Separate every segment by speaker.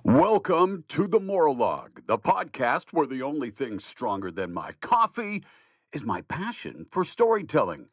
Speaker 1: Welcome to the Maurologue, the podcast where the only thing stronger than my coffee is my passion for storytelling.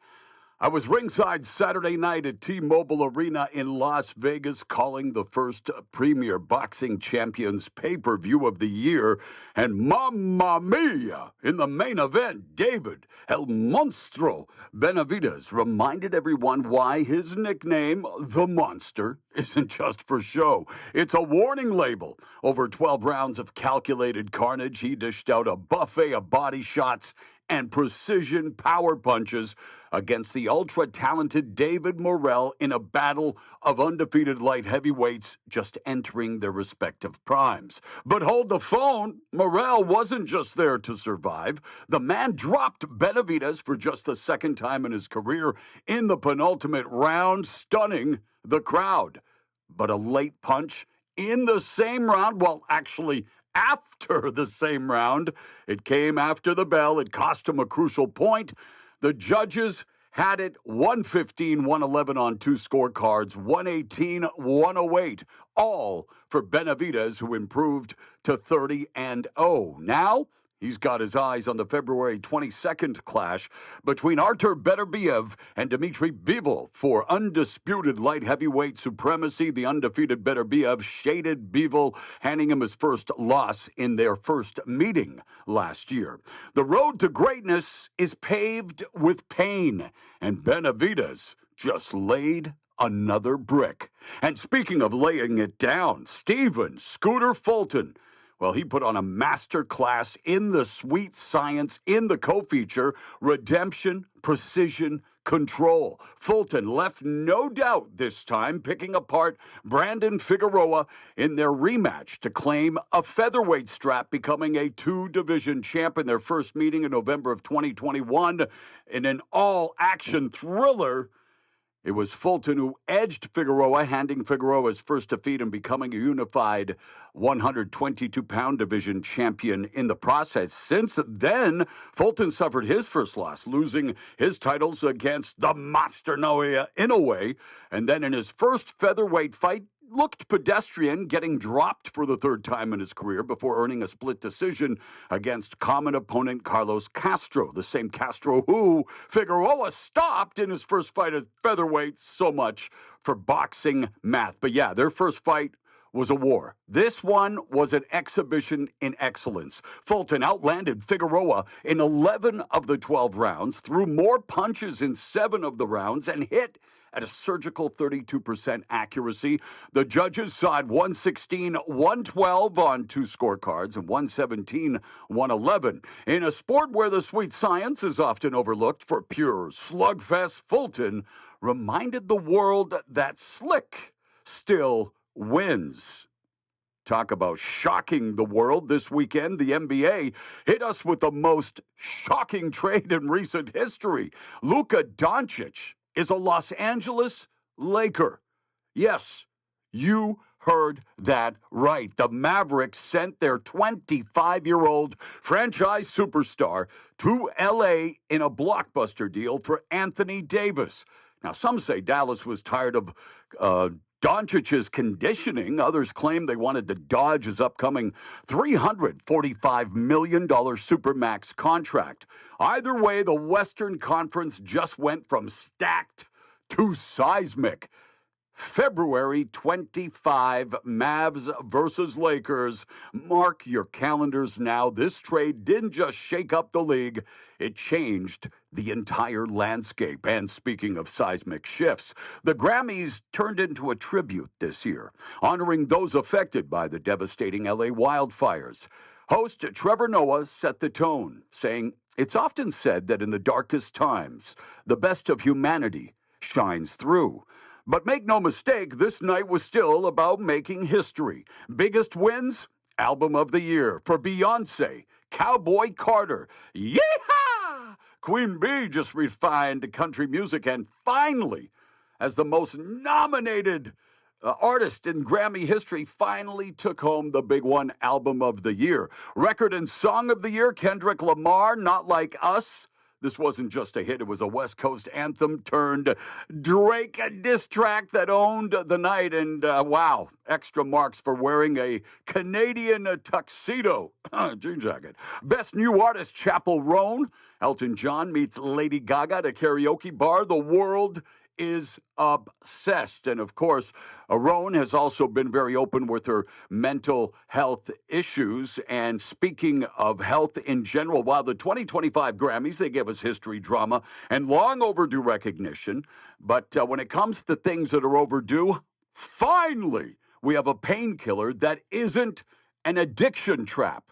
Speaker 1: I was ringside Saturday night at T-Mobile Arena in Las Vegas calling the first Premier Boxing Champions pay-per-view of the year, and mamma mia! In the main event, David El Monstro Benavidez reminded everyone why his nickname, The Monster, isn't just for show. It's a warning label. Over 12 rounds of calculated carnage, he dished out a buffet of body shots and precision power punches against the ultra-talented David Morrell in a battle of undefeated light heavyweights just entering their respective primes. But hold the phone, Morrell wasn't just there to survive. The man dropped Benavidez for just the second time in his career in the penultimate round, stunning the crowd. But a late punch in the same round, well, actually after the same round. It came after the bell. It cost him a crucial point. The judges had it 115-111 on two scorecards, 118-108, all for Benavidez, who improved to 30-0. Now, he's got his eyes on the February 22nd clash between Artur Beterbiev and Dmitry Bivol for undisputed light heavyweight supremacy. The undefeated Beterbiev shaded Bivol, handing him his first loss in their first meeting last year. The road to greatness is paved with pain, and Benavidez just laid another brick. And speaking of laying it down, Stephen Scooter Fulton, well, he put on a master class in the sweet science in the co-feature, Redemption, Precision, Control. Fulton left no doubt this time, picking apart Brandon Figueroa in their rematch to claim a featherweight strap, becoming a two-division champ in their first meeting in November of 2021 in an all-action thriller. It was Fulton who edged Figueroa, handing Figueroa his first defeat and becoming a unified 122-pound division champion in the process. Since then, Fulton suffered his first loss, losing his titles against the Master Naoya Inoue, and then in his first featherweight fight, looked pedestrian, getting dropped for the third time in his career before earning a split decision against common opponent Carlos Castro, the same Castro who Figueroa stopped in his first fight at featherweight. So much for boxing math. But yeah, their first fight was a war. This one was an exhibition in excellence. Fulton outlanded Figueroa in 11 of the 12 rounds, threw more punches in 7 of the rounds, and hit at a surgical 32% accuracy. The judges side 116-112 on two scorecards and 117-111. In a sport where the sweet science is often overlooked for pure slugfest, Fulton reminded the world that slick still wins. Talk about shocking the world. This weekend, the NBA hit us with the most shocking trade in recent history. Luka Doncic is a Los Angeles Laker. Yes, you heard that right. The Mavericks sent their 25-year-old franchise superstar to L.A. in a blockbuster deal for Anthony Davis. Now, some say Dallas was tired of Doncic's conditioning. Others claim they wanted to dodge his upcoming $345 million Supermax contract. Either way, the Western Conference just went from stacked to seismic. February 25, Mavs versus Lakers. Mark your calendars now. This trade didn't just shake up the league, it changed the entire landscape. And speaking of seismic shifts, the Grammys turned into a tribute this year, honoring those affected by the devastating LA wildfires. Host Trevor Noah set the tone, saying, "It's often said that in the darkest times, the best of humanity shines through. But make no mistake, this night was still about making history. Biggest wins? Album of the Year for Beyoncé, Cowboy Carter. Yeehaw! Queen Bee just refined country music, and finally, as the most nominated artist in Grammy history, finally took home the big one, Album of the Year. Record and Song of the Year, Kendrick Lamar, Not Like Us. This wasn't just a hit, it was a West Coast anthem turned Drake diss track that owned the night. And wow, extra marks for wearing a Canadian tuxedo jean jacket. Best New Artist, Chapel Roan. Elton John meets Lady Gaga at a karaoke bar. The world is obsessed. And of course, Roan has also been very open with her mental health issues. And speaking of health in general, while the 2025 Grammys, they gave us history, drama, and long overdue recognition. But when it comes to things that are overdue, finally, we have a painkiller that isn't an addiction trap.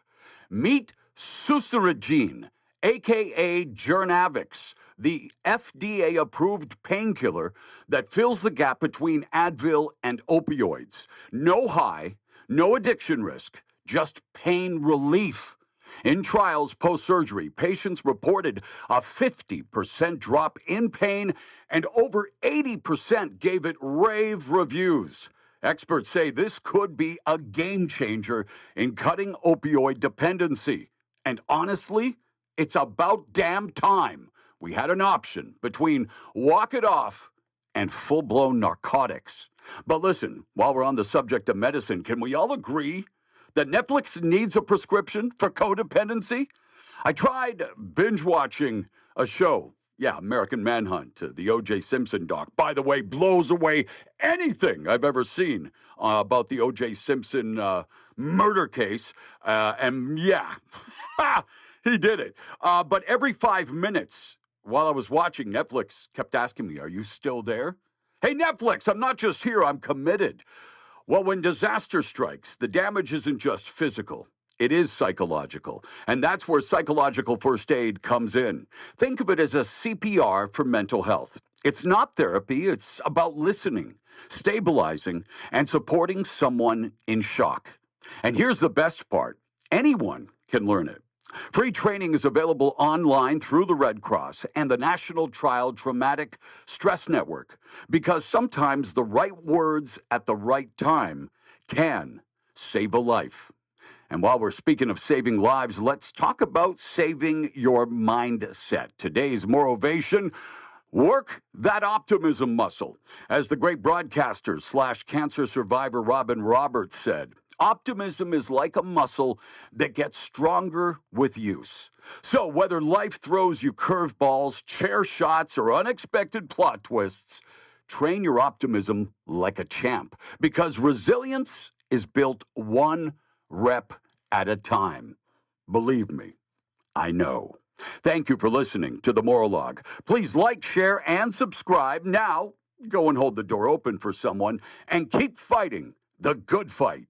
Speaker 1: Meet Susuragine, a.k.a. Jernavix, the FDA-approved painkiller that fills the gap between Advil and opioids. No high, no addiction risk, just pain relief. In trials post-surgery, patients reported a 50% drop in pain, and over 80% gave it rave reviews. Experts say this could be a game changer in cutting opioid dependency. And honestly, it's about damn time we had an option between walk it off and full-blown narcotics. But listen, while we're on the subject of medicine, can we all agree that Netflix needs a prescription for codependency? I tried binge watching a show. Yeah, American Manhunt, the O.J. Simpson doc. By the way, blows away anything I've ever seen about the O.J. Simpson murder case. And yeah, he did it. But every 5 minutes while I was watching, Netflix kept asking me, "Are you still there?" Hey, Netflix, I'm not just here, I'm committed. Well, when disaster strikes, the damage isn't just physical. It is psychological. And that's where psychological first aid comes in. Think of it as a CPR for mental health. It's not therapy, it's about listening, stabilizing, and supporting someone in shock. And here's the best part. Anyone can learn it. Free training is available online through the Red Cross and the National Child Traumatic Stress Network, because sometimes the right words at the right time can save a life. And while we're speaking of saving lives, let's talk about saving your mindset. Today's motivation: work that optimism muscle. As the great broadcaster / cancer survivor Robin Roberts said, optimism is like a muscle that gets stronger with use. So whether life throws you curveballs, chair shots, or unexpected plot twists, train your optimism like a champ, because resilience is built one rep at a time. Believe me, I know. Thank you for listening to the Maurologue. Please like, share, and subscribe. Now, go and hold the door open for someone and keep fighting the good fight.